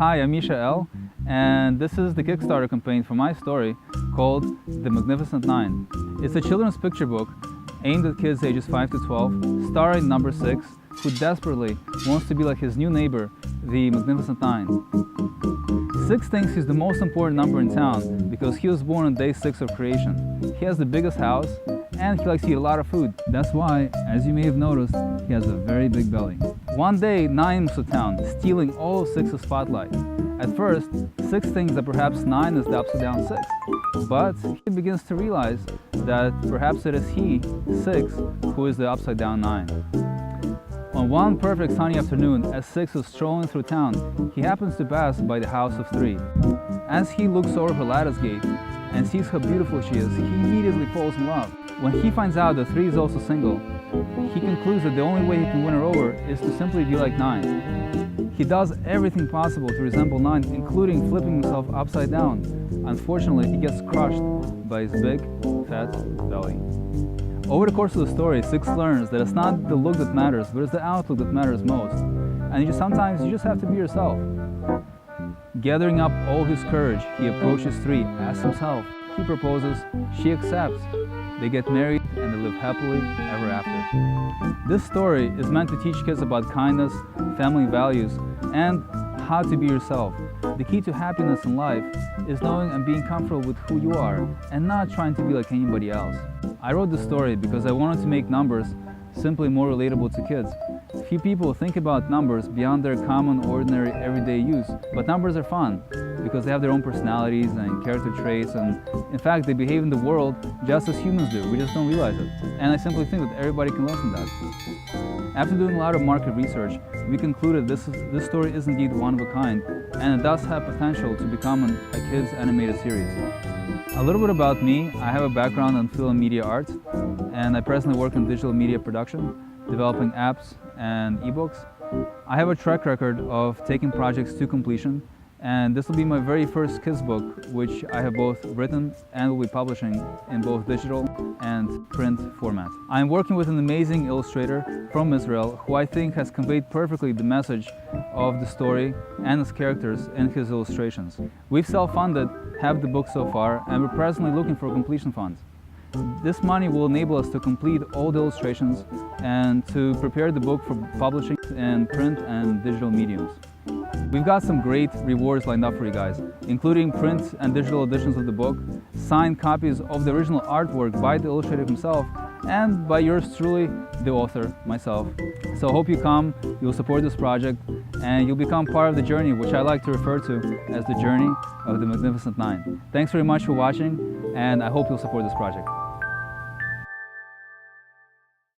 Hi, I'm Mishael, and this is the Kickstarter campaign for my story called The Magnificent Nine. It's a children's picture book aimed at kids ages 5 to 12, starring number 6, who desperately wants to be like his new neighbor, the Magnificent Nine. 6 thinks he's the most important number in town because he was born on day 6 of creation. He has the biggest house, and he likes to eat a lot of food. That's why, as you may have noticed, he has a very big belly. One day, 9 moves to town, stealing all of 6's spotlight. At first, 6 thinks that perhaps 9 is the upside down 6. But he begins to realize that perhaps it is he, 6, who is the upside down 9. On one perfect sunny afternoon, as 6 is strolling through town, he happens to pass by the house of 3. As he looks over her lattice gate and sees how beautiful she is, he immediately falls in love. When he finds out that 3 is also single, he concludes that the only way he can win her over is to simply be like 9. He does everything possible to resemble 9, including flipping himself upside down. Unfortunately, he gets crushed by his big, fat belly. Over the course of the story, 6 learns that it's not the look that matters, but it's the outlook that matters most. And sometimes you just have to be yourself. Gathering up all his courage, he approaches 3 as himself. He proposes, she accepts. They get married and they live happily ever after. This story is meant to teach kids about kindness, family values, and how to be yourself. The key to happiness in life is knowing and being comfortable with who you are and not trying to be like anybody else. I wrote this story because I wanted to make numbers simply more relatable to kids. Few people think about numbers beyond their common, ordinary, everyday use, but numbers are fun because they have their own personalities and character traits, and in fact they behave in the world just as humans do. We just don't realize it. And I simply think that everybody can learn from that. After doing a lot of market research, we concluded this story is indeed one of a kind, and it does have potential to become a kids' animated series. A little bit about me: I have a background in film and media arts, and I presently work in digital media production, developing apps and ebooks. I have a track record of taking projects to completion, and this will be my very first kids book, which I have both written and will be publishing in both digital and print formats. I'm working with an amazing illustrator from Israel who I think has conveyed perfectly the message of the story and its characters in his illustrations. We've self-funded half the book so far, and we're presently looking for completion funds. This money will enable us to complete all the illustrations and to prepare the book for publishing in print and digital mediums. We've got some great rewards lined up for you guys, including print and digital editions of the book, signed copies of the original artwork by the illustrator himself, and by yours truly, the author, myself. So I hope you come, you'll support this project, and you'll become part of the journey, which I like to refer to as the journey of the Magnificent Nine. Thanks very much for watching, and I hope you'll support this project.